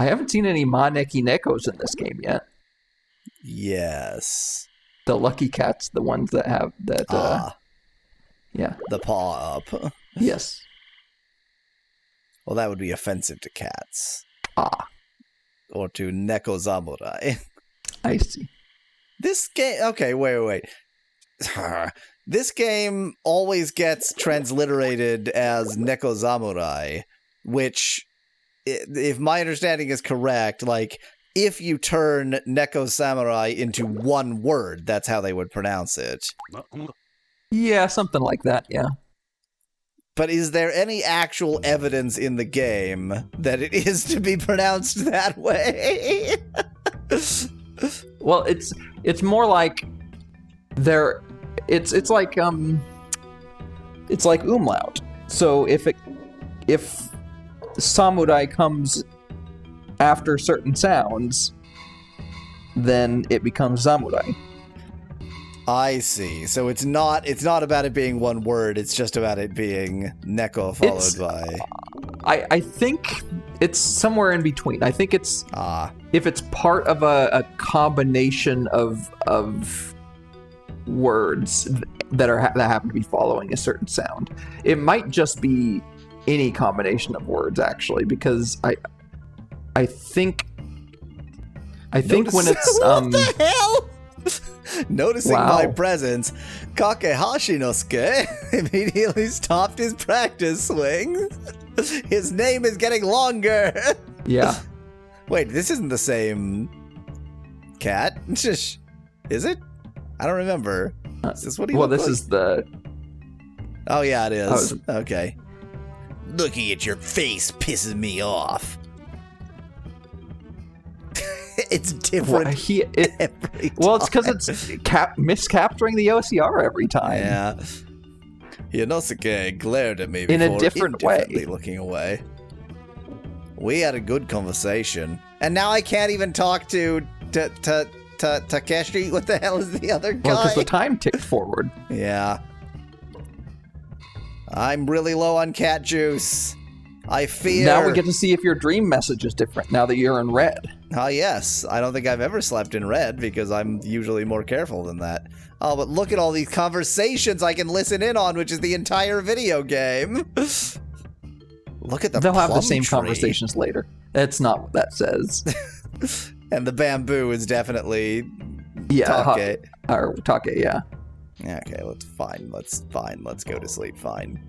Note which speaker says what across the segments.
Speaker 1: I haven't seen any Maneki Nekos in this game yet.
Speaker 2: Yes.
Speaker 1: The lucky cats, the ones that have that. Yeah.
Speaker 2: The paw up.
Speaker 1: Yes.
Speaker 2: Well, that would be offensive to cats. Or to Neko Zamurai.
Speaker 1: I see.
Speaker 2: This game... Okay, wait. This game always gets transliterated as Neko Zamurai, which, if my understanding is correct, like, if you turn Neko Samurai into one word, that's how they would pronounce it.
Speaker 1: Yeah, something like that, yeah.
Speaker 2: But is there any actual evidence in the game that it is to be pronounced that way?
Speaker 1: Well, it's more like it's like umlaut. So if samurai comes after certain sounds, then it becomes samurai.
Speaker 2: I see. So it's not about it being one word, it's just about it being Neko followed by...
Speaker 1: I think it's somewhere in between. I think it's... If it's part of a combination of words that happen to be following a certain sound. It might just be any combination of words, actually, because I think when it's...
Speaker 2: What the hell? Noticing my
Speaker 1: Wow.
Speaker 2: presence, Kakehashi no Suke immediately stopped his practice swing. His name is getting longer.
Speaker 1: Yeah.
Speaker 2: Wait, this isn't the same cat? Is it? I don't remember. Is this what he looked
Speaker 1: This
Speaker 2: like?
Speaker 1: is the...
Speaker 2: Oh, yeah, it is. Okay. Looking at your face pisses me off. It's different every time.
Speaker 1: Well, it's because it's miscapturing the OCR every time.
Speaker 2: Yeah. Inosuke glared at me
Speaker 1: In a
Speaker 2: before
Speaker 1: different way.
Speaker 2: indifferently looking away. We had a good conversation. And now I can't even talk to Takeshi. What the hell is the other guy?
Speaker 1: Well, because the time ticked forward.
Speaker 2: Yeah. I'm really low on cat juice. I fear...
Speaker 1: Now we get to see if your dream message is different now that you're in red.
Speaker 2: Yes. I don't think I've ever slept in red because I'm usually more careful than that. Oh, but look at all these conversations I can listen in on, which is the entire video game. Look at the
Speaker 1: They'll have the same
Speaker 2: tree.
Speaker 1: conversations later. That's not what that says.
Speaker 2: And the bamboo is definitely
Speaker 1: Yeah.
Speaker 2: Take.
Speaker 1: Or Take, yeah.
Speaker 2: Okay, let's go to sleep. Fine.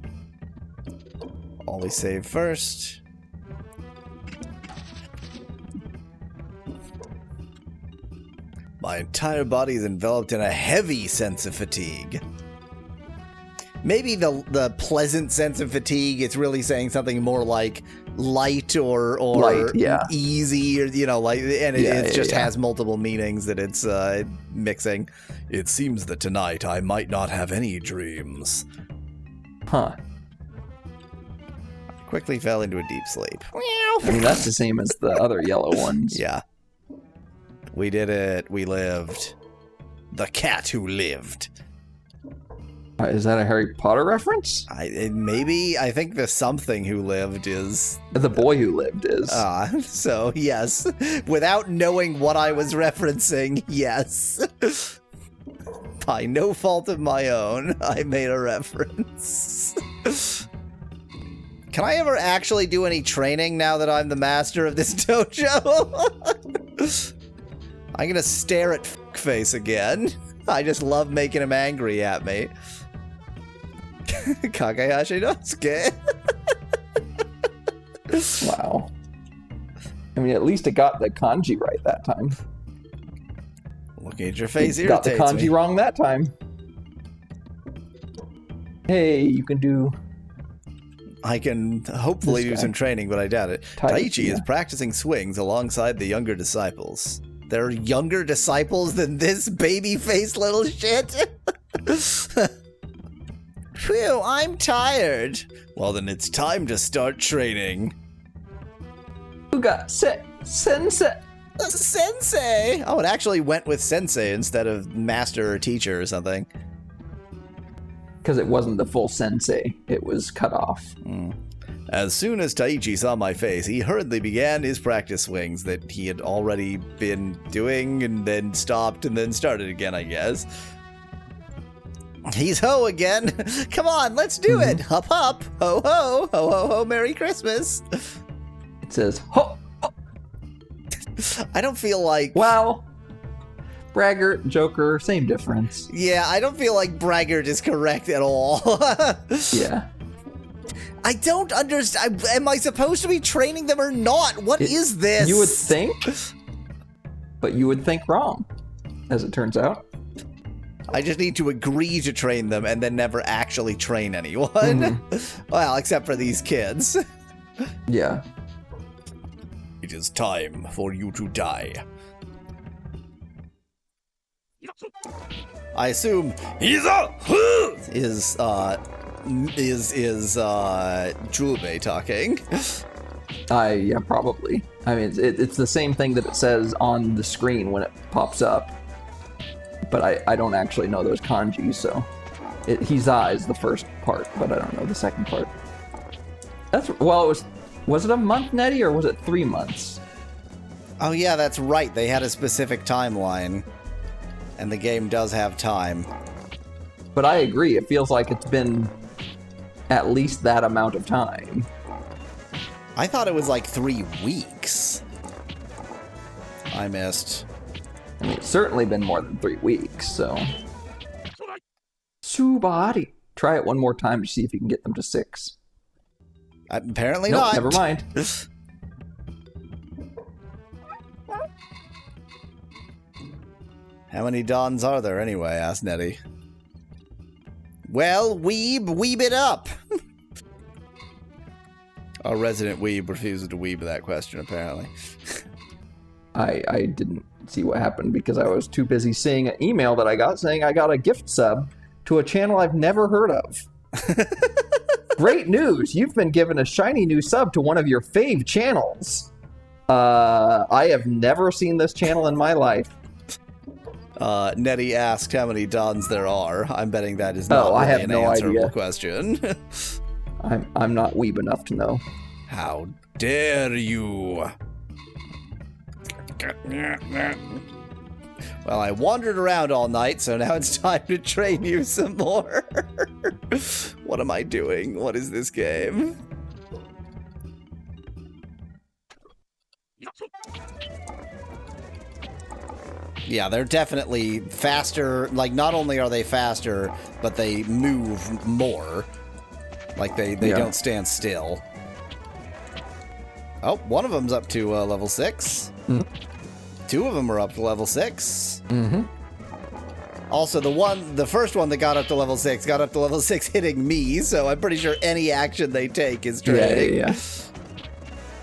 Speaker 2: Always save first. My entire body is enveloped in a heavy sense of fatigue. Maybe the pleasant sense of fatigue, it's really saying something more like light or
Speaker 1: Light, yeah.
Speaker 2: easy, or and it just has multiple meanings that it's mixing. It seems that tonight I might not have any dreams.
Speaker 1: Huh.
Speaker 2: Quickly fell into a deep sleep.
Speaker 1: I mean, that's the same as the other yellow ones.
Speaker 2: Yeah. We did it. We lived. The cat who lived.
Speaker 1: Is that a Harry Potter reference?
Speaker 2: Maybe. I think the something who lived is...
Speaker 1: The boy who lived is.
Speaker 2: So, yes. Without knowing what I was referencing, yes. By no fault of my own, I made a reference. Can I ever actually do any training now that I'm the master of this dojo? I'm gonna stare at face again. I just love making him angry at me. Kagehashi no Suke.
Speaker 1: Wow. I mean, at least it got the kanji right that time.
Speaker 2: Looking at your face
Speaker 1: It got the
Speaker 2: irritates
Speaker 1: kanji
Speaker 2: me.
Speaker 1: wrong that time. Hey, you can do...
Speaker 2: I can hopefully do some training, but I doubt it. Taichi is practicing swings alongside the younger disciples. There are younger disciples than this baby-faced little shit? Phew, I'm tired. Well, then it's time to start training.
Speaker 1: Uga, sensei.
Speaker 2: Sensei! Oh, it actually went with sensei instead of master or teacher or something.
Speaker 1: Because it wasn't the full sensei. It was cut off.
Speaker 2: As soon as Taichi saw my face, he hurriedly began his practice swings that he had already been doing and then stopped and then started again, I guess. He's ho again. Come on, let's do it. Hup, hup. Ho, ho. Ho, ho, ho. Merry Christmas.
Speaker 1: It says, ho!
Speaker 2: I don't feel like...
Speaker 1: Well, braggart, joker, same difference.
Speaker 2: Yeah, I don't feel like braggart is correct at all.
Speaker 1: Yeah.
Speaker 2: I don't understand. Am I supposed to be training them or not? What is this?
Speaker 1: You would think, but you would think wrong, as it turns out.
Speaker 2: I just need to agree to train them and then never actually train anyone. Well, except for these kids.
Speaker 1: Yeah.
Speaker 2: It is time for you to die. I assume is Julbe talking.
Speaker 1: Yeah, probably. I mean, it's the same thing that it says on the screen when it pops up. But I don't actually know those kanji, so... Hiza is the first part, but I don't know the second part. Well, was it a month, Nettie, or was it 3 months?
Speaker 2: Oh yeah, that's right. They had a specific timeline. And the game does have time.
Speaker 1: But I agree, it feels like it's been at least that amount of time.
Speaker 2: I thought it was like 3 weeks. I missed.
Speaker 1: I mean, it's certainly been more than 3 weeks, so... Subari. Try it one more time to see if you can get them to 6.
Speaker 2: Apparently
Speaker 1: nope,
Speaker 2: not.
Speaker 1: Never mind.
Speaker 2: How many Dons are there anyway? Asked Nettie. Well, weeb it up. Our resident weeb refuses to weeb that question, apparently.
Speaker 1: I didn't see what happened because I was too busy seeing an email that I got saying I got a gift sub to a channel I've never heard of. Great news! You've been given a shiny new sub to one of your fave channels. I have never seen this channel in my life.
Speaker 2: Nettie asked how many Dons there are. I'm betting that is not
Speaker 1: I have
Speaker 2: an
Speaker 1: no
Speaker 2: answerable
Speaker 1: idea.
Speaker 2: question.
Speaker 1: I'm not weeb enough to know.
Speaker 2: How dare you? Well, I wandered around all night, so now it's time to train you some more. What am I doing? What is this game? Yeah, they're definitely faster. Like, not only are they faster, but they move more. Like, they don't stand still. Oh, one of them's up to level 6.
Speaker 1: Mm-hmm.
Speaker 2: 2 of them are up to level 6. Mm-hmm. Also, the first one that got up to level 6 got up to level 6 hitting me, so I'm pretty sure any action they take is training.
Speaker 1: Yeah.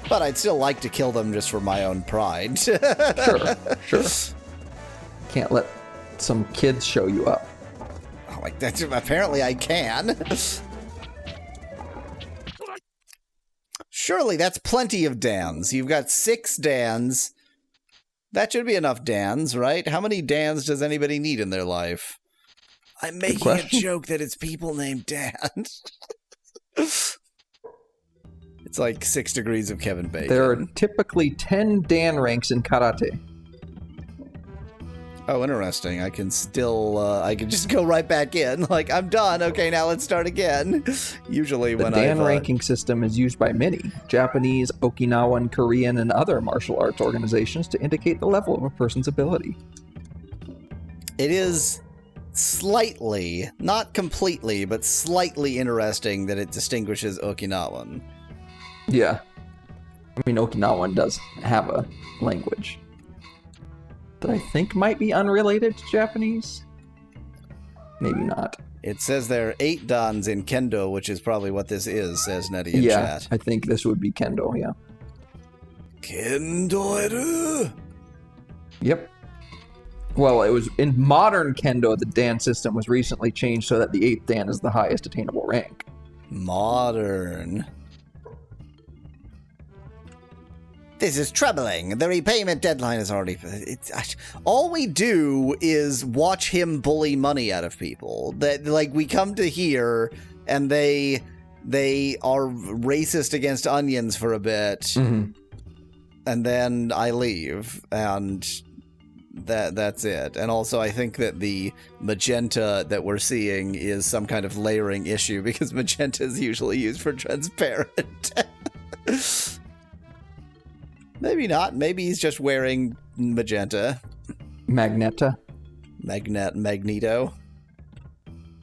Speaker 2: But I'd still like to kill them just for my own pride.
Speaker 1: Sure. Can't let some kids show you up.
Speaker 2: Oh, like that's apparently I can. Surely that's plenty of Dans. You've got 6 Dans. That should be enough Dans, right? How many Dans does anybody need in their life? I'm making a joke that it's people named Dan. It's like 6 degrees of Kevin Bacon.
Speaker 1: There are typically 10 Dan ranks in karate.
Speaker 2: Oh, interesting. I can still, I can just go right back in. Like, I'm done. Okay, now let's start again. Usually when
Speaker 1: The Dan ranking system is used by many Japanese, Okinawan, Korean, and other martial arts organizations to indicate the level of a person's ability.
Speaker 2: It is slightly, not completely, but slightly interesting that it distinguishes Okinawan.
Speaker 1: Yeah. I mean, Okinawan does have a language that I think might be unrelated to Japanese. Maybe not.
Speaker 2: It says there are 8 Dans in Kendo, which is probably what this is, says Nettie in chat.
Speaker 1: I think this would be Kendo, yeah.
Speaker 2: Kendo-eru!
Speaker 1: Yep. Well, it was in modern Kendo, the Dan system was recently changed so that the 8th Dan is the highest attainable rank.
Speaker 2: Modern. This is troubling. The repayment deadline is already... all we do is watch him bully money out of people. That, like, we come to here, and they they are racist against onions for a bit, and then I leave, and that's it. And also, I think that the magenta that we're seeing is some kind of layering issue, because magenta is usually used for transparent. Maybe not. Maybe he's just wearing magenta. Magneto.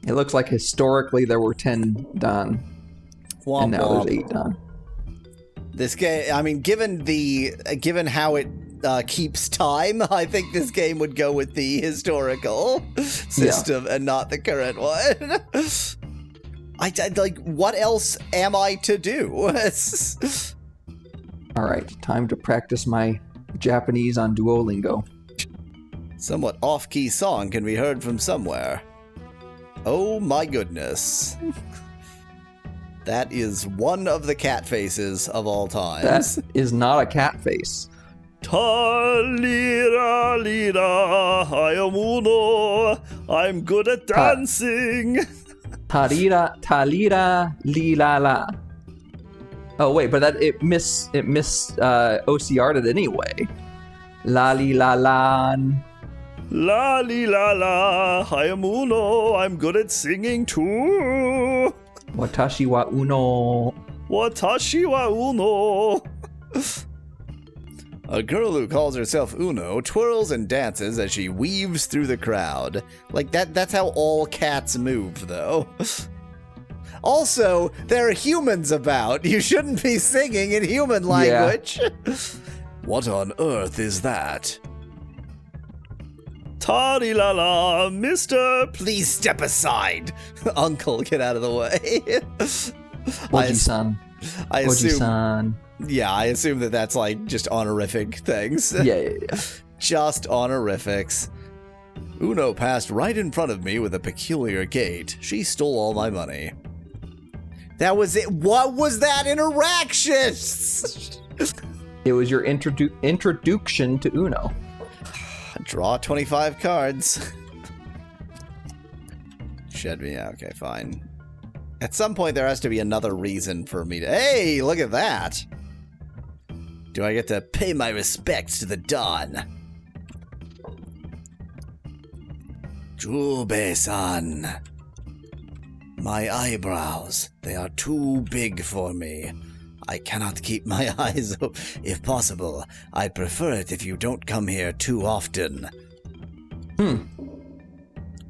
Speaker 1: It looks like historically there were 10 done. And now there's 8 done.
Speaker 2: This game, I mean, given how it keeps time, I think this game would go with the historical system and not the current one. I like, what else am I to do?
Speaker 1: All right, time to practice my Japanese on Duolingo.
Speaker 2: Somewhat off-key song can be heard from somewhere. Oh my goodness. That is one of the cat faces of all time.
Speaker 1: That is not a cat face.
Speaker 2: Ta-lira, lira, I am Uno. I'm good at dancing.
Speaker 1: Ta-lira, li-la-la. Oh, wait, but it OCR'd it anyway. La-li-la-lan.
Speaker 2: La-li-la-la, I am Uno. I'm good at singing too.
Speaker 1: Watashi wa uno.
Speaker 2: Watashi wa uno. A girl who calls herself Uno twirls and dances as she weaves through the crowd. Like, that's how all cats move, though. Also, there are humans about. You shouldn't be singing in human language. Yeah. What on earth is that? Tari-la-la, mister, please step aside. Uncle, get out of the way.
Speaker 1: Oji-san.
Speaker 2: I
Speaker 1: assume.
Speaker 2: Yeah, I assume that that's like just honorific things.
Speaker 1: Yeah.
Speaker 2: Just honorifics. Uno passed right in front of me with a peculiar gait. She stole all my money. That was it. What was that interaction?
Speaker 1: It was your introduction to Uno.
Speaker 2: Draw 25 cards. Shed me. Okay, fine. At some point, there has to be another reason for me to... Hey, look at that. Do I get to pay my respects to the Don? Jube-san. My eyebrows, they are too big for me. I cannot keep my eyes open. If possible, I'd prefer it if you don't come here too often.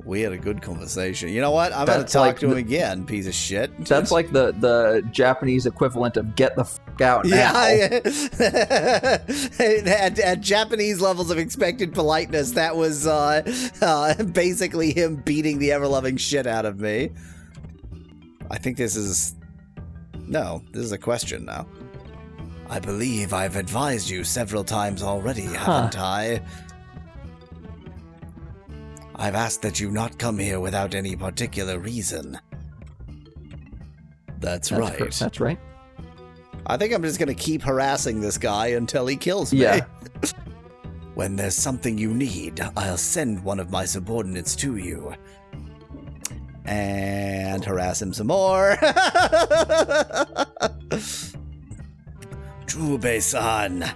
Speaker 2: We had a good conversation. You know what? I'm going to talk to him again, piece of shit.
Speaker 1: That's like the Japanese equivalent of get the fuck out now.
Speaker 2: Yeah. At Japanese levels of expected politeness, that was basically him beating the ever-loving shit out of me. I think this is... No, this is a question now. I believe I've advised you several times already, haven't I? I've asked that you not come here without any particular reason. That's right.
Speaker 1: That's right.
Speaker 2: I think I'm just going to keep harassing this guy until he kills me.
Speaker 1: Yeah.
Speaker 2: When there's something you need, I'll send one of my subordinates to you. And harass him some more. Jube-san.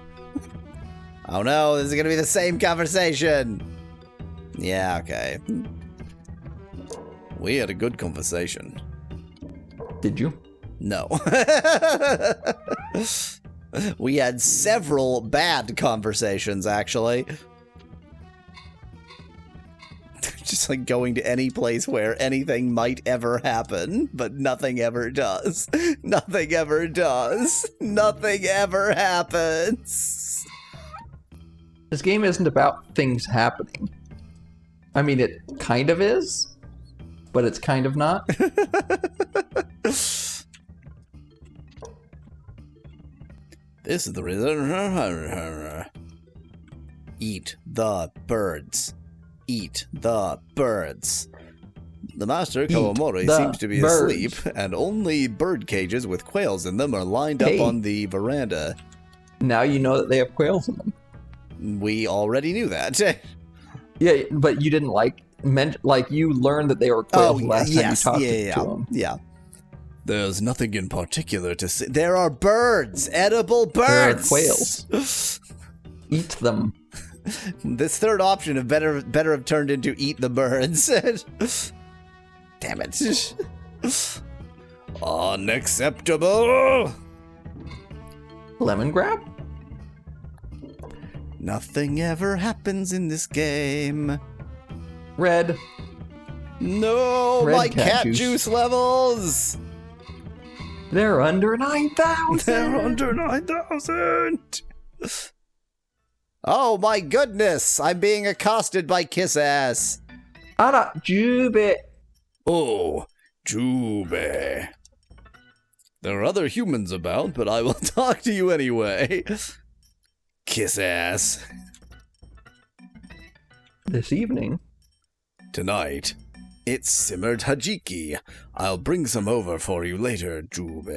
Speaker 2: Oh no, this is going to be the same conversation. Yeah, okay. We had a good conversation.
Speaker 1: Did you?
Speaker 2: No. We had several bad conversations, actually. Just like going to any place where anything might ever happen, but nothing ever does. Nothing ever does. Nothing ever happens.
Speaker 1: This game isn't about things happening. I mean, it kind of is, but it's kind of not.
Speaker 2: This is the reason. Eat the birds. Eat the birds. The master, Kawamori, seems to be asleep, and only bird cages with quails in them are lined up on the veranda.
Speaker 1: Now you know that they have quails in them.
Speaker 2: We already knew that.
Speaker 1: Yeah, but you didn't you learned that they were quails last time you talked to them.
Speaker 2: Yeah. There's nothing in particular to say. There are birds! Edible birds!
Speaker 1: There are quails. Eat them.
Speaker 2: This third option have better have turned into eat the birds. Damn it. Unacceptable!
Speaker 1: Lemon grab?
Speaker 2: Nothing ever happens in this game.
Speaker 1: Red.
Speaker 2: No,
Speaker 1: Red
Speaker 2: my cat juice levels!
Speaker 1: They're under 9,000!
Speaker 2: They're under 9,000! Oh my goodness! I'm being accosted by Kiss Ass.
Speaker 1: Ara, Jube.
Speaker 2: Oh, Jube. There are other humans about, but I will talk to you anyway. Kiss Ass.
Speaker 1: This evening.
Speaker 2: Tonight, it's simmered hajiki. I'll bring some over for you later, Jube.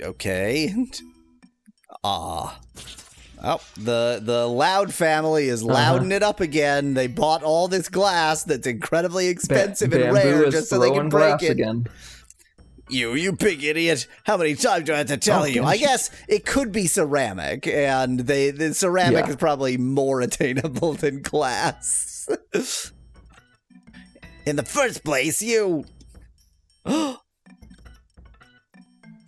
Speaker 2: Okay. Ah. Oh, the Loud family is louding it up again. They bought all this glass that's incredibly expensive and rare just so they can break it. Again. You big idiot. How many times do I have to tell you? I guess it could be ceramic, and the ceramic is probably more attainable than glass. In the first place, you... The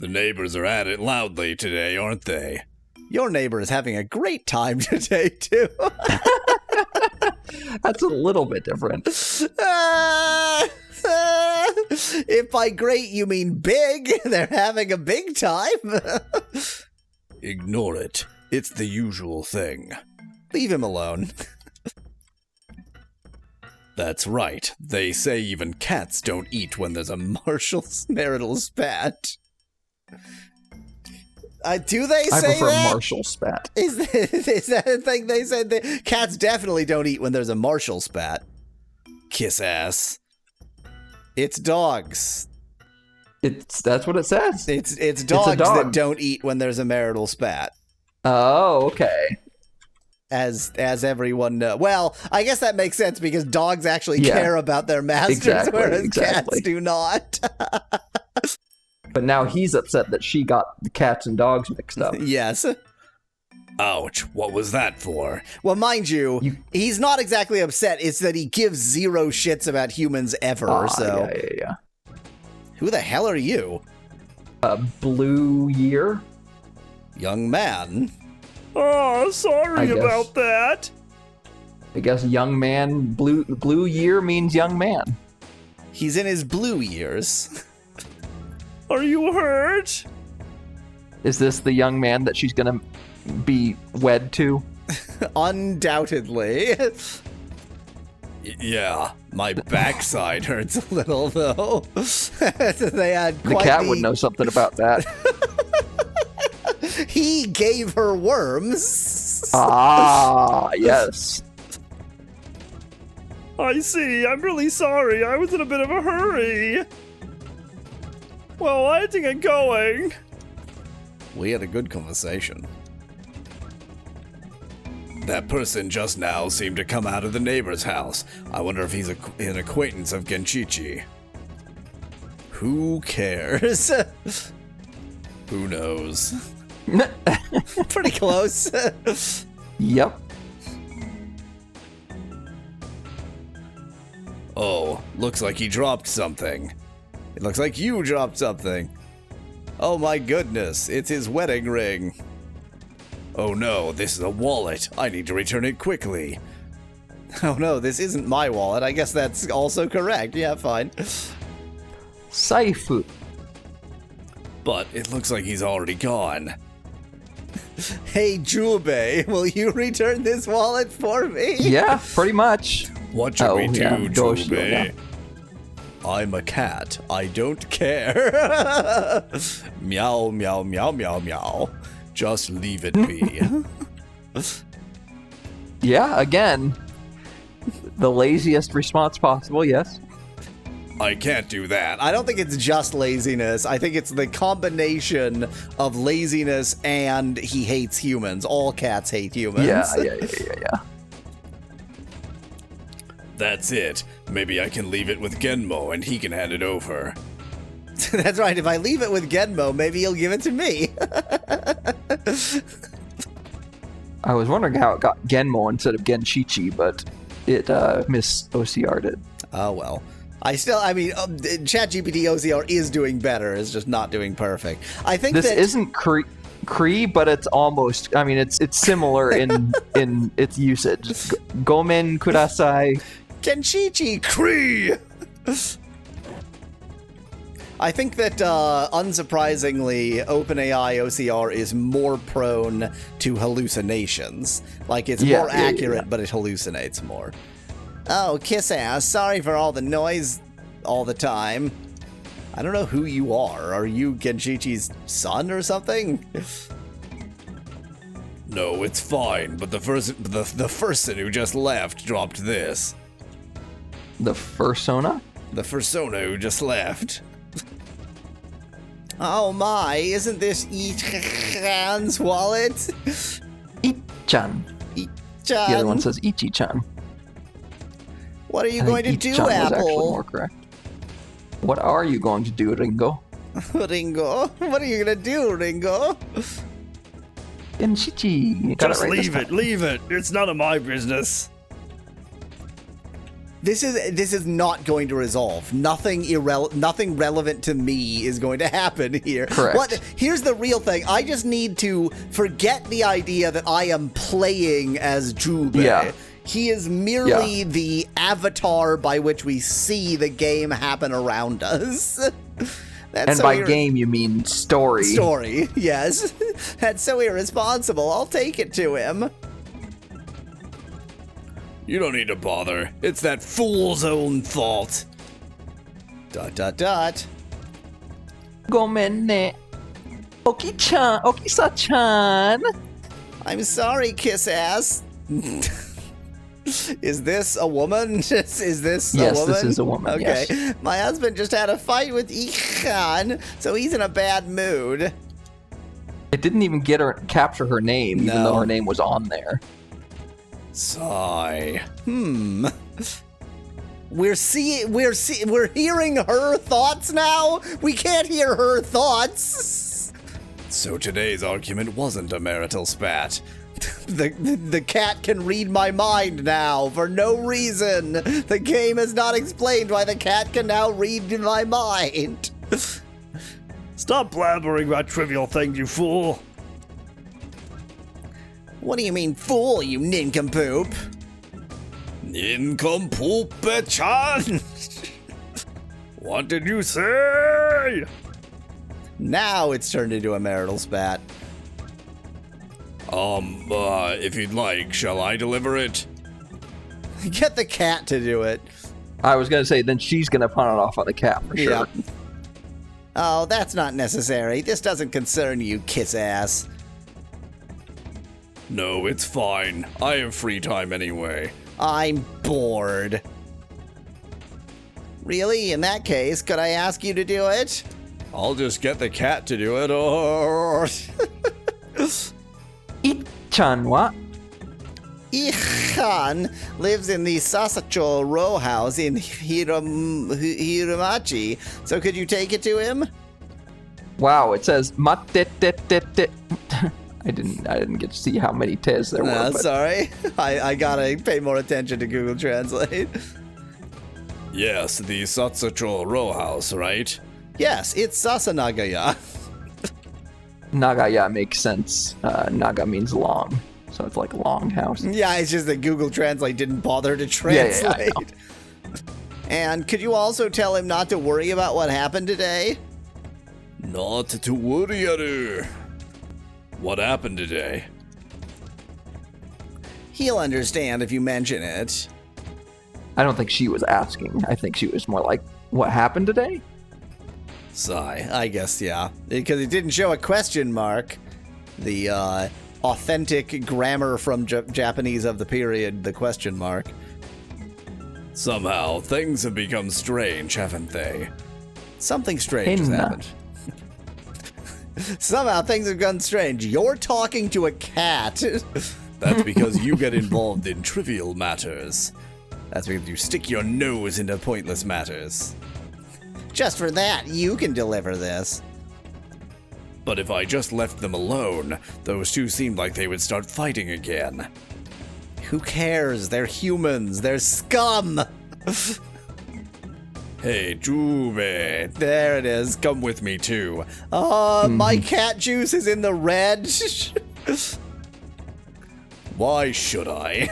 Speaker 2: neighbors are at it loudly today, aren't they? Your neighbor is having a great time today, too.
Speaker 1: That's a little bit different.
Speaker 2: If by great you mean big, they're having a big time. Ignore it. It's the usual thing. Leave him alone. That's right. They say even cats don't eat when there's a marital spat. Do they say that?
Speaker 1: I prefer martial spat.
Speaker 2: Is that a thing they said? Cats definitely don't eat when there's a martial spat. Kiss ass. It's dogs.
Speaker 1: That's what it says.
Speaker 2: It's dogs that don't eat when there's a marital spat.
Speaker 1: Oh, okay.
Speaker 2: As everyone knows. Well, I guess that makes sense because dogs actually care about their masters, whereas cats do not.
Speaker 1: But now he's upset that she got the cats and dogs mixed up.
Speaker 2: Yes. Ouch, what was that for? Well, mind you, he's not exactly upset. It's that he gives zero shits about humans ever, so...
Speaker 1: Yeah.
Speaker 2: Who the hell are you?
Speaker 1: Blue Year?
Speaker 2: Young man. Oh, sorry about that.
Speaker 1: I guess young man, blue year means young man.
Speaker 2: He's in his blue years. Are you hurt?
Speaker 1: Is this the young man that she's gonna be wed to?
Speaker 2: Undoubtedly. Yeah, my backside hurts a little though. They had
Speaker 1: the cat would know something about that.
Speaker 2: He gave her worms.
Speaker 1: Ah, yes.
Speaker 3: I see. I'm really sorry. I was in a bit of a hurry. Well, I had to get going.
Speaker 2: We had a good conversation. That person just now seemed to come out of the neighbor's house. I wonder if he's an acquaintance of Genchichi. Who cares? Who knows? Pretty close.
Speaker 1: Yep.
Speaker 2: Oh, looks like he dropped something. It looks like you dropped something. Oh my goodness, it's his wedding ring. Oh no, this is a wallet. I need to return it quickly. Oh no, this isn't my wallet. I guess that's also correct. Yeah, fine.
Speaker 1: Saifu.
Speaker 2: But it looks like he's already gone. Hey, Jube, will you return this wallet for me?
Speaker 1: Yeah, pretty much.
Speaker 2: What should we do, Jube? I'm a cat. I don't care. Meow, meow, meow, meow, meow. Just leave it be.
Speaker 1: Yeah, again, the laziest response possible, yes.
Speaker 2: I can't do that. I don't think it's just laziness. I think it's the combination of laziness and he hates humans. All cats hate humans.
Speaker 1: Yeah.
Speaker 2: That's it. Maybe I can leave it with Genmo and he can hand it over. That's right. If I leave it with Genmo, maybe he'll give it to me.
Speaker 1: I was wondering how it got Genmo instead of Genchichi, but it Miss OCR did.
Speaker 2: Oh, well. ChatGPT OCR is doing better. It's just not doing perfect. I think
Speaker 1: this isn't Cree, but it's almost. I mean, it's similar in its usage. Gomen kudasai.
Speaker 2: Genchichi Cree. I think that, unsurprisingly, OpenAI OCR is more prone to hallucinations. Like, it's more accurate, but it hallucinates more. Oh, kiss ass. Sorry for all the noise all the time. I don't know who you are. Are you Genchichi's son or something?
Speaker 3: No, it's fine, but the person who just left dropped this.
Speaker 1: The fursona?
Speaker 3: The fursona who just left.
Speaker 2: Oh my, isn't this Ichan's wallet?
Speaker 1: Ichan.
Speaker 2: Ichan.
Speaker 1: The other one says Ichi-chan.
Speaker 2: What are you going to do,
Speaker 1: Ichan was actually
Speaker 2: Apple?
Speaker 1: more correct. What are you going to do, Ringo?
Speaker 2: Ringo? What are you going to do, Ringo?
Speaker 1: Genchichi.
Speaker 3: Just leave it. It's none of my business.
Speaker 2: This is not going to resolve. Nothing relevant to me is going to happen here.
Speaker 1: Correct.
Speaker 2: Here's the real thing. I just need to forget the idea that I am playing as Jubei.
Speaker 1: Yeah.
Speaker 2: He is merely the avatar by which we see the game happen around us.
Speaker 1: And by game, you mean story.
Speaker 2: Story, yes. That's so irresponsible. I'll take it to him.
Speaker 3: You don't need to bother. It's that fool's own fault. ...
Speaker 1: Gomenne. Oki-chan. Okisa-chan.
Speaker 2: I'm sorry, kiss ass. Is this a woman? Is this a woman?
Speaker 1: Yes, this is a woman.
Speaker 2: Okay.
Speaker 1: Yes.
Speaker 2: My husband just had a fight with Ichan, so he's in a bad mood.
Speaker 1: It didn't even capture her name, even though her name was on there.
Speaker 3: Sigh.
Speaker 2: We're hearing her thoughts now? We can't hear her thoughts.
Speaker 3: So today's argument wasn't a marital spat.
Speaker 2: The cat can read my mind now for no reason. The game has not explained why the cat can now read my mind.
Speaker 3: Stop blabbering about trivial things, you fool.
Speaker 2: What do you mean, fool, you nincompoop?
Speaker 3: Nincompoop-chan! What did you say?
Speaker 2: Now it's turned into a marital spat.
Speaker 3: If you'd like, shall I deliver it?
Speaker 2: Get the cat to do it.
Speaker 1: I was going to say, then she's going to pawn it off on the cat for sure.
Speaker 2: Yeah. Oh, that's not necessary. This doesn't concern you, kiss ass.
Speaker 3: No, it's fine. I have free time anyway.
Speaker 2: I'm bored. Really? In that case, could I ask you to do it?
Speaker 3: I'll just get the cat to do it, or...
Speaker 1: Ichan wa?
Speaker 2: Ichan lives in the Sasacho row house in Hiromachi, so could you take it to him?
Speaker 1: Wow, it says matete. I didn't get to see how many tes there were. But...
Speaker 2: Sorry. I gotta pay more attention to Google Translate.
Speaker 3: Yes, the Satsucho row house, right?
Speaker 2: Yes, it's Sasanagaya.
Speaker 1: Nagaya makes sense. Naga means long, so it's like long house.
Speaker 2: Yeah, it's just that Google Translate didn't bother to translate.
Speaker 1: Yeah,
Speaker 2: And could you also tell him not to worry about what happened today?
Speaker 3: Not to worry, Aru. What happened today?
Speaker 2: He'll understand if you mention it.
Speaker 1: I don't think she was asking. I think she was more like, what happened today?
Speaker 2: Sigh, I guess, yeah. Because it didn't show a question mark. The authentic grammar from Japanese of the period, the question mark.
Speaker 3: Somehow, things have become strange, haven't they?
Speaker 2: Something strange has happened. Somehow things have gone strange. You're talking to a cat.
Speaker 3: That's because you get involved in trivial matters. That's because you stick your nose into pointless matters.
Speaker 2: Just for that, you can deliver this.
Speaker 3: But if I just left them alone, those two seemed like they would start fighting again.
Speaker 2: Who cares? They're humans. They're scum.
Speaker 3: Hey, Jube. There it is. Come with me, too.
Speaker 2: My cat juice is in the red.
Speaker 3: Why should I?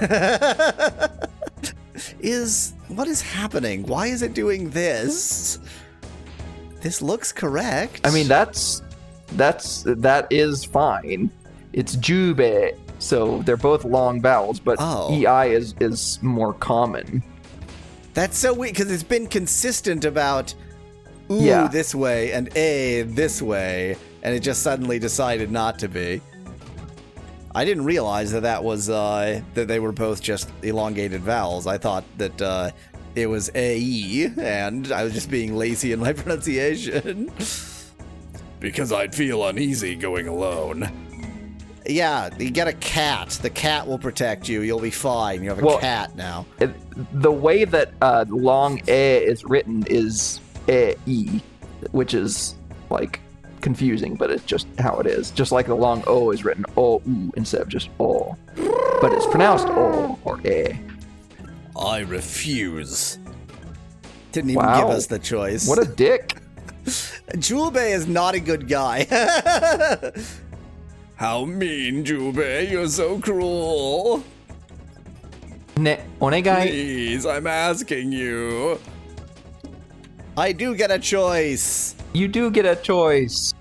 Speaker 2: What is happening? Why is it doing this? This looks correct.
Speaker 1: I mean, that is fine. It's Jube, so they're both long vowels, but EI is more common.
Speaker 2: That's so weird, because it's been consistent about this way and A this way, and it just suddenly decided not to be. I didn't realize that was, that they were both just elongated vowels. I thought that it was AE, and I was just being lazy in my pronunciation.
Speaker 3: Because I'd feel uneasy going alone.
Speaker 2: Yeah, you get a cat. The cat will protect you. You'll be fine. You have a cat now.
Speaker 1: The way that long E is written is E, which is, like, confusing, but it's just how it is. Just like the long O is written O-U instead of just O. But it's pronounced O or E.
Speaker 3: I refuse.
Speaker 2: Didn't even give us the choice.
Speaker 1: What a dick.
Speaker 2: Julbe is not a good guy.
Speaker 3: How mean, Jube. You're so cruel.
Speaker 1: Onegai.
Speaker 3: Please, I'm asking you.
Speaker 2: I do get a choice.
Speaker 1: You do get a choice.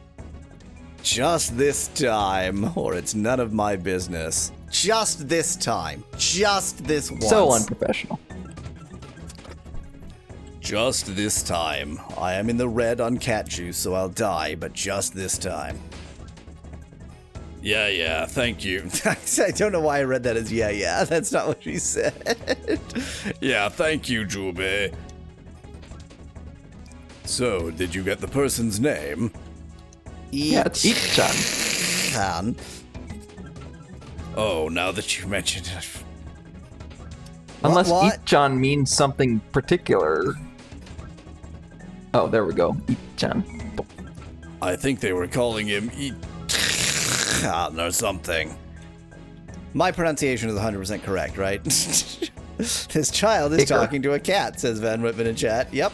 Speaker 2: Just this time, or it's none of my business. Just this time. Just this once.
Speaker 1: So unprofessional.
Speaker 2: Just this time. I am in the red on cat juice, so I'll die, but just this time.
Speaker 3: Yeah, thank you.
Speaker 2: I don't know why I read that as yeah. That's not what she said.
Speaker 3: Yeah, thank you, Jube. So, did you get the person's name?
Speaker 1: Yeah, it's Ich-chan.
Speaker 3: Oh, now that you mentioned it.
Speaker 1: Unless
Speaker 2: What?
Speaker 1: Ich-chan means something particular. Oh, there we go. Ich-chan.
Speaker 3: I think they were calling him or something.
Speaker 2: My pronunciation is 100% correct, right? This child is talking to a cat, says Van Whitman in chat. Yep.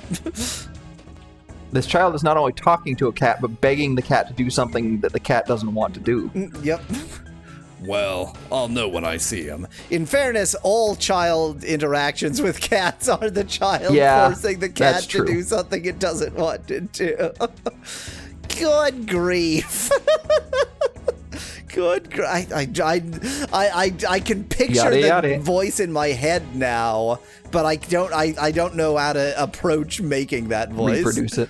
Speaker 1: This child is not only talking to a cat, but begging the cat to do something that the cat doesn't want to do.
Speaker 2: Yep.
Speaker 3: Well, I'll know when I see him.
Speaker 2: In fairness, all child interactions with cats are the child forcing the cat to do something it doesn't want to do. Good grief. Good grief. I can picture the voice in my head now, but I don't know how to approach making that voice.
Speaker 1: Reproduce it.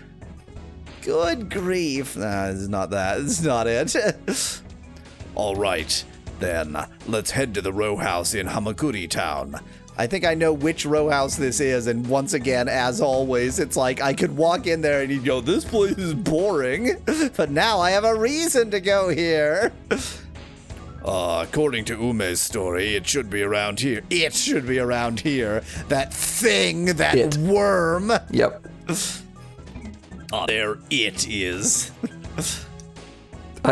Speaker 2: Good grief. Nah, it's not that. It's not it.
Speaker 3: All right, then let's head to the row house in Hamakuri Town.
Speaker 2: I think I know which row house this is, and once again, as always, it's like I could walk in there and you'd go, this place is boring, but now I have a reason to go here.
Speaker 3: According to Ume's story, it should be around here.
Speaker 2: It should be around here. That thing, that worm.
Speaker 1: Yep.
Speaker 3: There it is.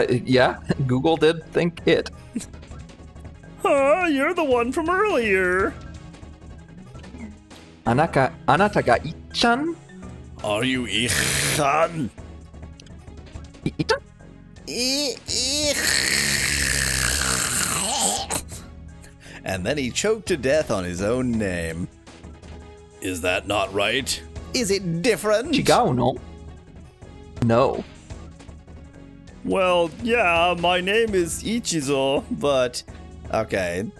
Speaker 1: Yeah, Google did think it.
Speaker 3: You're the one from earlier.
Speaker 1: Anata ga Ich-chan?
Speaker 3: Are you Ich-chan?
Speaker 1: Ich-chan?
Speaker 2: And then he choked to death on his own name.
Speaker 3: Is that not right?
Speaker 2: Is it different?
Speaker 1: Chigao no? No.
Speaker 3: Well, yeah, my name is Ichizo,
Speaker 2: but okay.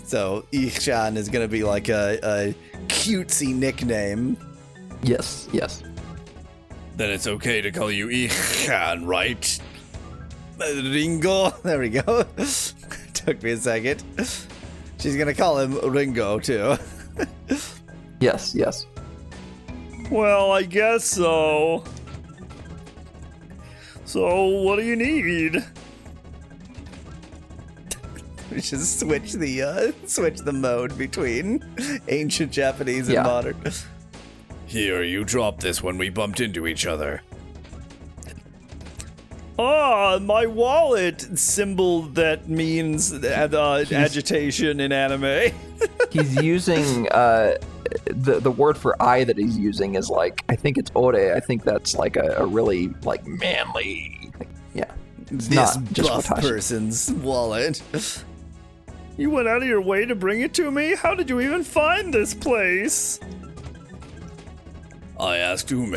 Speaker 2: So Ich-chan is gonna be like a cutesy nickname.
Speaker 1: Yes.
Speaker 3: then it's okay to call you Ich-chan, right?
Speaker 2: Ringo. There we go. Took me a second. She's gonna call him Ringo too.
Speaker 1: Yes.
Speaker 3: Well, I guess so. So, what do you need?
Speaker 2: We should switch the mode between ancient Japanese and modern. Here, you dropped this when we bumped into each other.
Speaker 3: Ah, my wallet symbol that means agitation in anime.
Speaker 1: He's using the word for I that he's using is like, I think it's ore. I think that's like a really like manly thing. Yeah. It's
Speaker 2: This
Speaker 1: not just
Speaker 2: buff
Speaker 1: Watashi.
Speaker 2: person's wallet.
Speaker 3: You went out of your way to bring it to me? How did you even find this place?
Speaker 2: I asked Ume.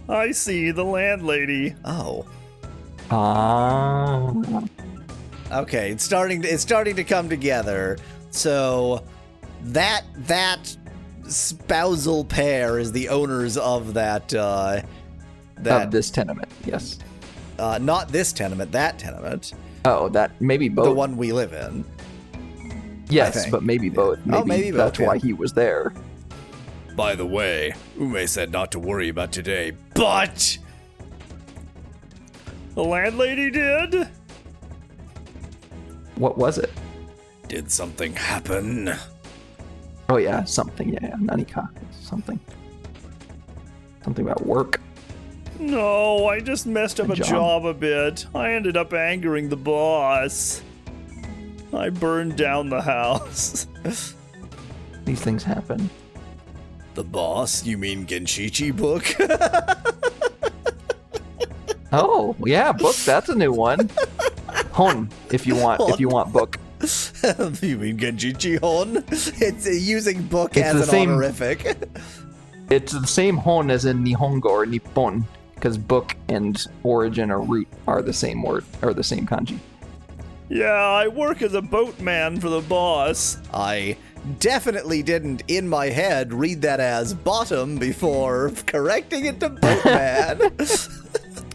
Speaker 3: I see, the landlady.
Speaker 2: Oh.
Speaker 1: Ah.
Speaker 2: Okay, it's starting to come together. So that spousal pair is the owners of that
Speaker 1: Of this tenement, yes.
Speaker 2: not this tenement, that tenement.
Speaker 1: Oh, that maybe both.
Speaker 2: The one we live in.
Speaker 1: Yes,
Speaker 2: think.
Speaker 1: but maybe both.
Speaker 2: Maybe
Speaker 1: that's
Speaker 2: both,
Speaker 1: why
Speaker 2: yeah.
Speaker 1: he was there.
Speaker 2: By the way, Ume said not to worry about today, but
Speaker 3: The landlady did?
Speaker 1: What was it?
Speaker 2: did something happen?
Speaker 1: Oh yeah, something. Yeah, Nanika. Something. Something about work.
Speaker 3: No, I just messed up
Speaker 1: A
Speaker 3: a
Speaker 1: job.
Speaker 3: job a bit. I ended up angering the boss. I burned down the house.
Speaker 1: These things happen.
Speaker 2: The boss? You mean Genshichi book?
Speaker 1: Oh yeah, book. That's a new one. Hon, if you want book.
Speaker 2: You mean Genjichi Hon? It's using book
Speaker 1: It's
Speaker 2: as
Speaker 1: the
Speaker 2: an
Speaker 1: same-
Speaker 2: honorific.
Speaker 1: It's the same hon as in Nihongo or Nippon, because book and origin or root are the same word or the same kanji.
Speaker 3: Yeah, I work as a boatman for the boss.
Speaker 2: I definitely didn't, in my head, read that as bottom before correcting it to boatman.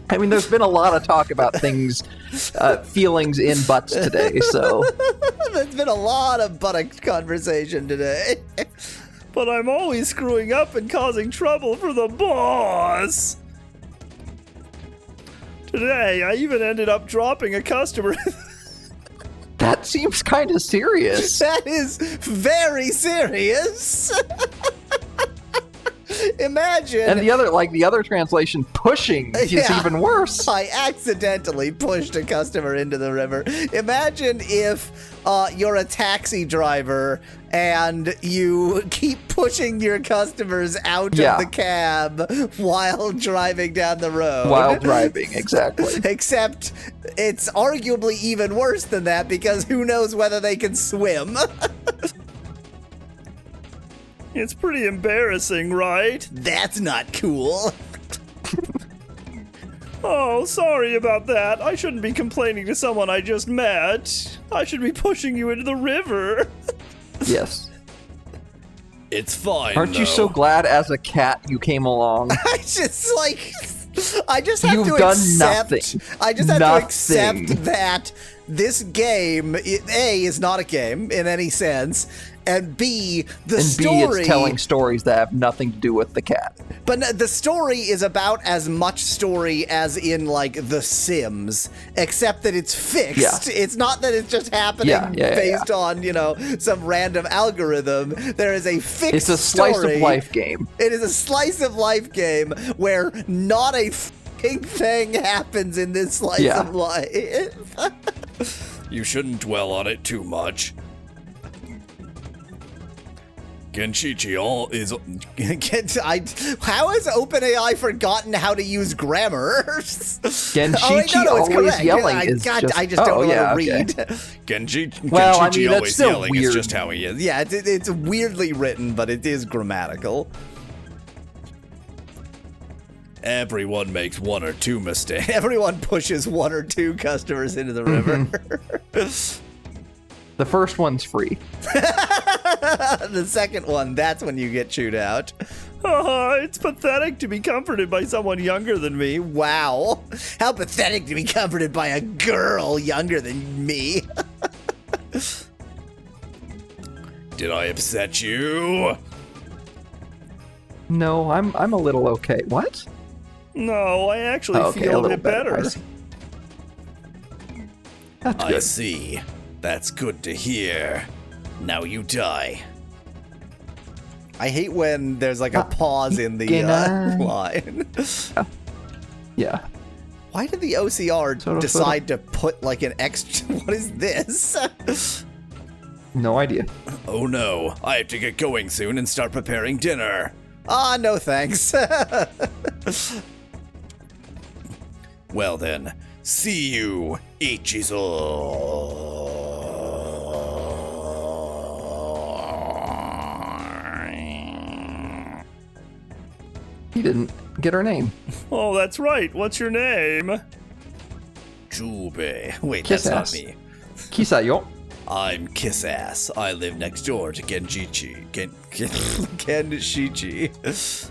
Speaker 1: I mean, there's been a lot of talk about things, feelings in butts today, so
Speaker 2: There's been a lot of buttock conversation today.
Speaker 3: But I'm always screwing up and causing trouble for the boss. Today, I even ended up dropping a customer.
Speaker 1: that seems kind of serious.
Speaker 2: That is very serious. Imagine.
Speaker 1: And the other translation, pushing, is
Speaker 2: Yeah.
Speaker 1: even worse.
Speaker 2: I accidentally pushed a customer into the river. Imagine if you're a taxi driver and you keep pushing your customers out
Speaker 1: Yeah.
Speaker 2: of the cab while driving down the road.
Speaker 1: While driving, exactly.
Speaker 2: Except it's arguably even worse than that because who knows whether they can swim.
Speaker 3: It's pretty embarrassing, right?
Speaker 2: That's not cool.
Speaker 3: Oh, sorry about that. I shouldn't be complaining to someone I just met. I should be pushing you into the river.
Speaker 1: Yes.
Speaker 2: It's fine.
Speaker 1: Aren't you so glad as a cat you came along?
Speaker 2: I just have
Speaker 1: You've
Speaker 2: to
Speaker 1: done
Speaker 2: accept.
Speaker 1: nothing.
Speaker 2: I just have
Speaker 1: Nothing.
Speaker 2: to accept that this game, A, is not a game in any sense, and B, the
Speaker 1: And
Speaker 2: story.
Speaker 1: B, it's telling stories that have nothing to do with the cat.
Speaker 2: But no, the story is about as much story as in like The Sims, except that it's fixed.
Speaker 1: Yeah.
Speaker 2: It's not that it's just happening
Speaker 1: Yeah,
Speaker 2: based on some random algorithm. There is a fixed.
Speaker 1: It's a slice
Speaker 2: story.
Speaker 1: of life game.
Speaker 2: It is a slice of life game where not a fucking thing happens in this slice
Speaker 1: Yeah.
Speaker 2: of life. You shouldn't dwell on it too much. Genshichi all is. How has OpenAI forgotten how to use grammar?
Speaker 1: Genshichi always yelling is just.
Speaker 2: I just don't know how to
Speaker 1: okay.
Speaker 2: read. Genshichi
Speaker 1: Well, I mean, that's
Speaker 2: always
Speaker 1: still
Speaker 2: yelling.
Speaker 1: weird.
Speaker 2: It's just how he is. Yeah, it's weirdly written, but it is grammatical. Everyone makes one or two mistakes. Everyone pushes one or two customers into the river.
Speaker 1: The first one's free.
Speaker 2: The second one, that's when you get chewed out.
Speaker 3: It's pathetic to be comforted by someone younger than me.
Speaker 2: Wow. How pathetic to be comforted by a girl younger than me. Did I upset you?
Speaker 1: No, I'm a little okay. What?
Speaker 3: No, I actually
Speaker 1: Oh, okay,
Speaker 3: feel a
Speaker 1: little
Speaker 3: bit better.
Speaker 1: I see. That's
Speaker 2: I
Speaker 1: good.
Speaker 2: see. That's good to hear. Now you die. I hate when there's like a pause in the line.
Speaker 1: Yeah.
Speaker 2: Why did the OCR decide to put like an extra? What is this?
Speaker 1: No idea.
Speaker 2: Oh no, I have to get going soon and start preparing dinner. Ah, no thanks. Well then, see you, Ichizo.
Speaker 1: He didn't get her name.
Speaker 3: Oh, that's right. What's your name?
Speaker 2: Jube. Wait,
Speaker 1: Kiss
Speaker 2: that's
Speaker 1: ass.
Speaker 2: not me.
Speaker 1: Kisayo.
Speaker 2: I'm Kiss Ass. I live next door to Genjichi. Genshichi.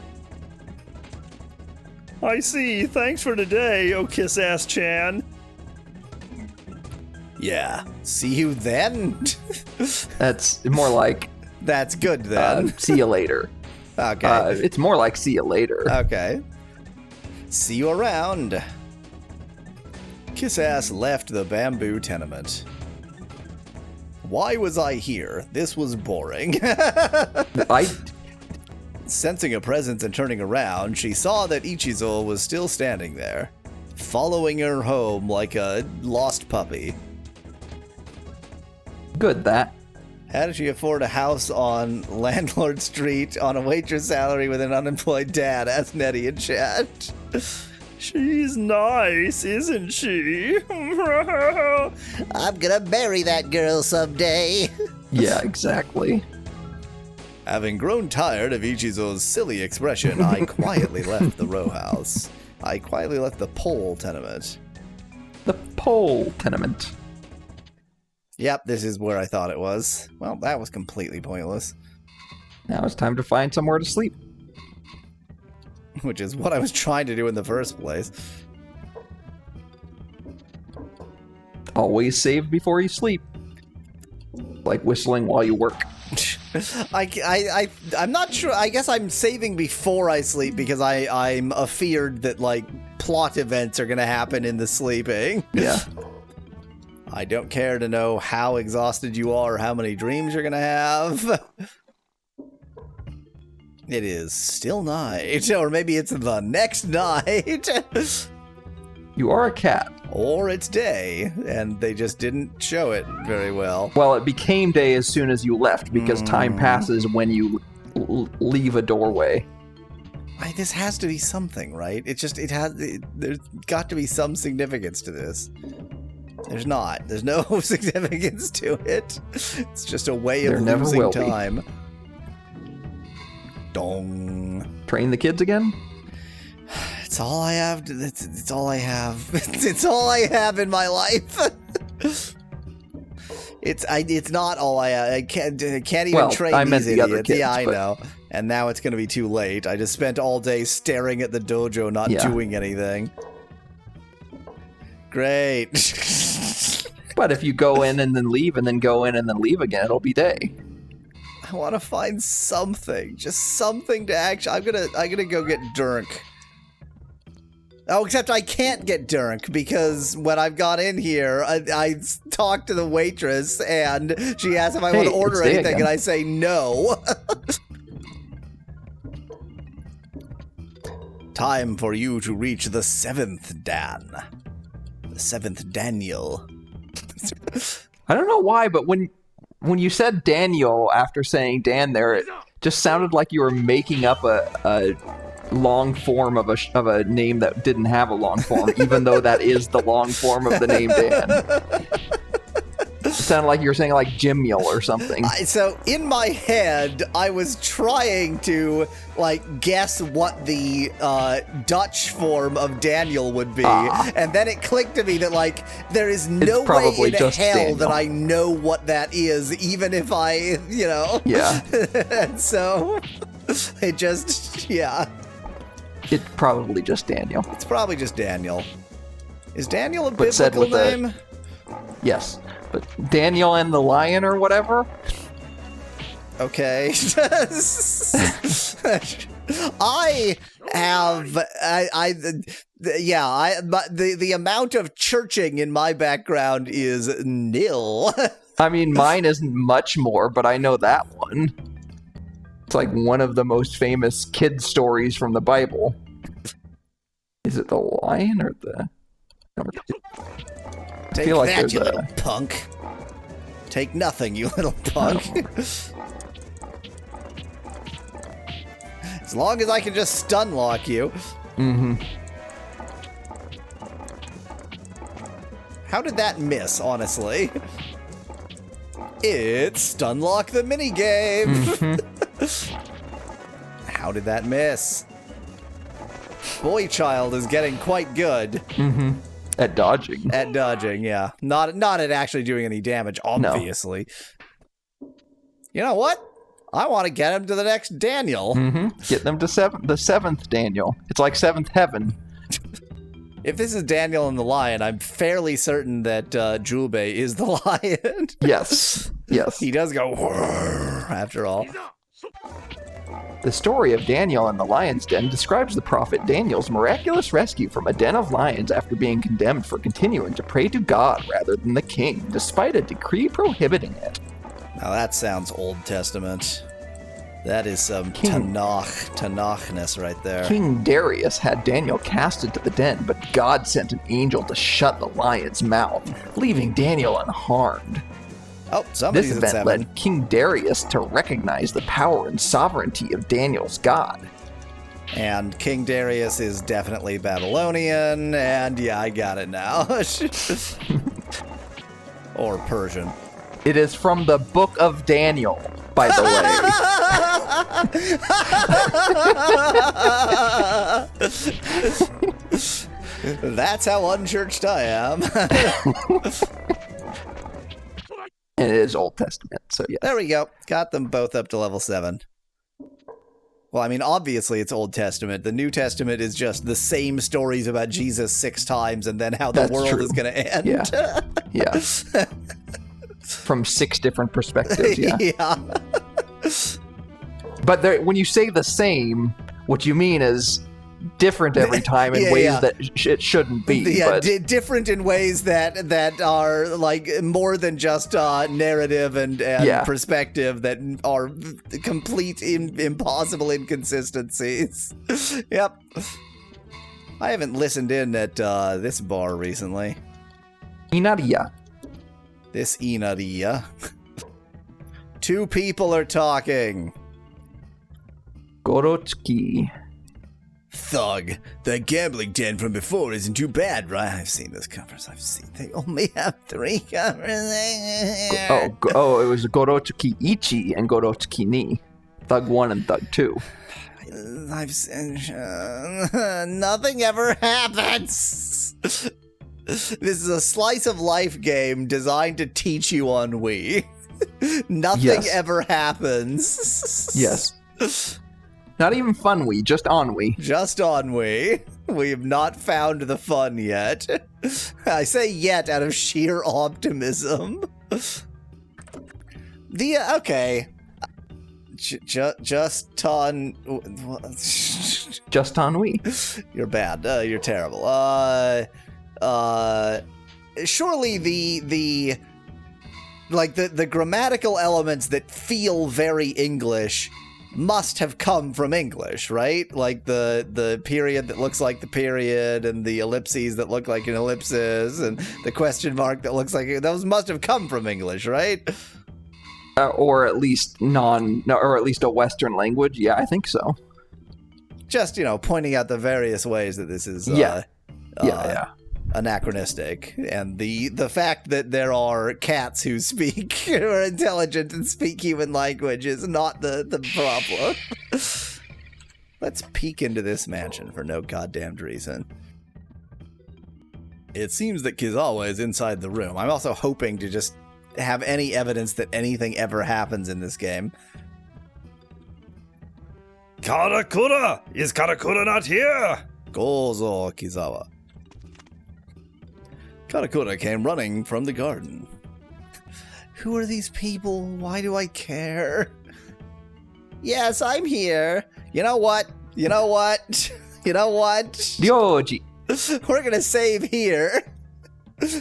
Speaker 3: I see. Thanks for today, oh kiss-ass-chan.
Speaker 2: Yeah. See you then?
Speaker 1: That's more like
Speaker 2: That's good then.
Speaker 1: see you later.
Speaker 2: Okay.
Speaker 1: It's more like see you later.
Speaker 2: Okay. See you around. Kiss Ass left the bamboo tenement. Why was I here? This was boring. Sensing a presence and turning around, she saw that Ichizo was still standing there, following her home like a lost puppy.
Speaker 1: Good that.
Speaker 2: How did she afford a house on Landlord Street on a waitress salary with an unemployed dad? Asked Nettie in chat.
Speaker 3: She's nice, isn't she?
Speaker 2: I'm gonna marry that girl someday.
Speaker 1: Yeah, exactly.
Speaker 2: Having grown tired of Ichizo's silly expression, I quietly left the row house. I quietly left the pole tenement.
Speaker 1: The pole tenement.
Speaker 2: Yep, this is where I thought it was. Well, that was completely pointless.
Speaker 1: Now it's time to find somewhere to sleep.
Speaker 2: Which is what I was trying to do in the first place.
Speaker 1: Always save before you sleep. Like whistling while you work.
Speaker 2: I'm not sure. I guess I'm saving before I sleep because I'm afeared that, like, plot events are going to happen in the sleeping.
Speaker 1: Yeah.
Speaker 2: I don't care to know how exhausted you are or how many dreams you're going to have. It is still night, or maybe it's the next night.
Speaker 1: You are a cat.
Speaker 2: Or it's day, and they just didn't show it very well.
Speaker 1: Well, it became day as soon as you left because time passes when you leave a doorway.
Speaker 2: This has to be something, right? There's got to be some significance to this. There's not. There's no significance to it. It's just a way of losing time. Dong.
Speaker 1: Train the kids again?
Speaker 2: It's all I have. It's all I have. It's all I have in my life. It's not all I have. I can't even train these idiots.
Speaker 1: Kids,
Speaker 2: yeah, I know. And now it's going to be too late. I just spent all day staring at the dojo, not doing anything. Great.
Speaker 1: But if you go in and then leave and then go in and then leave again, it'll be day.
Speaker 2: I want to find something. Just something to actually... I'm gonna go get Dirk. Oh, except I can't get Dirk because when I've got in here, I talked to the waitress and she asked if I want to order anything and I say no. Time for you to reach the 7th Dan. The 7th Daniel.
Speaker 1: I don't know why, but when you said Daniel after saying Dan there, it just sounded like you were making up a long form of a name that didn't have a long form, even though that is the long form of the name Dan. It sounded like you were saying like Jim Mule or something.
Speaker 2: So in my head, I was trying to like guess what the Dutch form of Daniel would be, and then it clicked to me that like there is no way in hell Daniel. That I know what that is, even if I,
Speaker 1: Yeah.
Speaker 2: And so it just,
Speaker 1: It's probably just Daniel.
Speaker 2: It's probably just Daniel. Is Daniel a biblical name?
Speaker 1: Yes. But Daniel and the Lion or whatever?
Speaker 2: Okay. The amount of churching in my background is nil.
Speaker 1: I mean, mine isn't much more, but I know that one. It's like one of the most famous kid stories from the Bible. Is it the lion or the...
Speaker 2: Take
Speaker 1: feel like
Speaker 2: that,
Speaker 1: there's
Speaker 2: you
Speaker 1: a-
Speaker 2: little punk. Take nothing, you little punk. As long as I can just stun lock you.
Speaker 1: Mm-hmm.
Speaker 2: How did that miss, honestly? It's stun lock the minigame. How did that miss? Boy child is getting quite good.
Speaker 1: Mm-hmm. At dodging.
Speaker 2: At dodging, yeah. Not at actually doing any damage, obviously. No. You know what? I want to get him to the next Daniel.
Speaker 1: Mm-hmm. Get them to the seventh Daniel. It's like seventh heaven.
Speaker 2: If this is Daniel and the lion, I'm fairly certain that Julbe is the lion.
Speaker 1: Yes. Yes.
Speaker 2: He does go after all.
Speaker 1: The story of Daniel and the lion's den describes the prophet Daniel's miraculous rescue from a den of lions after being condemned for continuing to pray to God rather than the king, despite a decree prohibiting it.
Speaker 2: Now that sounds Old Testament. That is some Tanakhness right there.
Speaker 1: King Darius had Daniel cast into the den, but God sent an angel to shut the lion's mouth, leaving Daniel unharmed.
Speaker 2: Oh, somebody's
Speaker 1: This
Speaker 2: at
Speaker 1: event
Speaker 2: 7.
Speaker 1: led King Darius to recognize the power and sovereignty of Daniel's God.
Speaker 2: And King Darius is definitely Babylonian, and yeah, I got it now. Or Persian.
Speaker 1: It is from the Book of Daniel, by the
Speaker 2: way. That's how unchurched I am.
Speaker 1: And it is Old Testament, so yeah.
Speaker 2: There we go. Got them both up to level 7. Well, I mean, obviously it's Old Testament. The New Testament is just the same stories about Jesus 6 times and then how the world is going to end.
Speaker 1: Yeah. Yeah. From 6 different perspectives, yeah.
Speaker 2: Yeah.
Speaker 1: But when you say the same, what you mean is different every time in ways that it shouldn't be.
Speaker 2: Yeah,
Speaker 1: but...
Speaker 2: different in ways that are like more than just narrative and perspective, that are complete impossible inconsistencies. Yep. I haven't listened in at this bar recently.
Speaker 1: Inaria.
Speaker 2: This Inaria. 2 people are talking.
Speaker 1: Gorotsuki.
Speaker 2: Thug, the gambling den from before isn't too bad, right? I've seen those covers. They only have 3 covers.
Speaker 1: It was Gorotsuki Ichi and Gorotsuki Ni. Thug 1 and Thug 2.
Speaker 2: I've seen... nothing ever happens. This is a slice of life game designed to teach you ennui. Nothing ever happens.
Speaker 1: Yes. Not even fun-wee, just ennui.
Speaker 2: Just ennui. We have not found the fun yet. I say yet out of sheer optimism. Okay. Just
Speaker 1: ennui.
Speaker 2: You're bad. You're terrible. Surely the grammatical elements that feel very English must have come from English, right? Like the period that looks like the period, and the ellipses that look like an ellipsis, and the question mark that looks like those must have come from English, right?
Speaker 1: Or at least or at least a Western language. Yeah, I think so.
Speaker 2: Just pointing out the various ways that this is anachronistic, and the fact that there are cats who are intelligent and speak human language is not the problem. Let's peek into this mansion for no goddamned reason. It seems that Kizawa is inside the room. I'm also hoping to just have any evidence that anything ever happens in this game.
Speaker 3: Karakura! Is Karakura not here?
Speaker 2: Gozo, Kizawa. Karakura came running from the garden. Who are these people? Why do I care? Yes, I'm here. You know what?
Speaker 1: Ryoji.
Speaker 2: We're gonna save here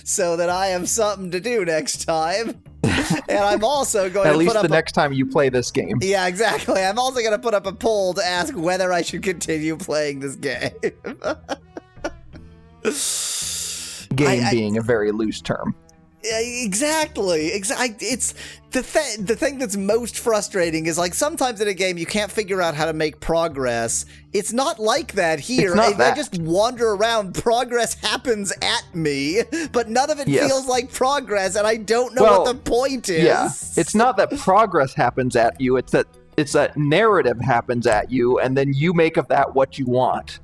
Speaker 2: so that I have something to do next time. And I'm also going
Speaker 1: At
Speaker 2: to
Speaker 1: least
Speaker 2: put up
Speaker 1: the next time you play this game.
Speaker 2: Yeah, exactly. I'm also going to put up a poll to ask whether I should continue playing this game.
Speaker 1: Game being a very loose term.
Speaker 2: Exactly. It's the thing that's most frustrating is like sometimes in a game you can't figure out how to make progress. It's not like that here.
Speaker 1: It's not that.
Speaker 2: I just wander around. Progress happens at me, but none of it feels like progress, and I don't know what the point is.
Speaker 1: Yeah, it's not that progress happens at you. It's that narrative happens at you, and then you make of that what you want.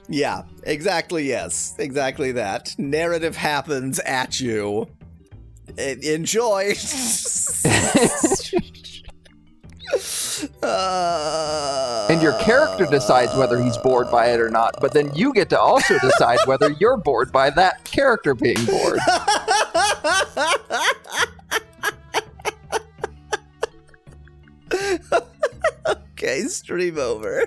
Speaker 2: Yeah, exactly. Yes, exactly that. Narrative happens at you. Enjoy.
Speaker 1: And your character decides whether he's bored by it or not, but then you get to also decide whether you're bored by that character being bored.
Speaker 2: Okay, stream over.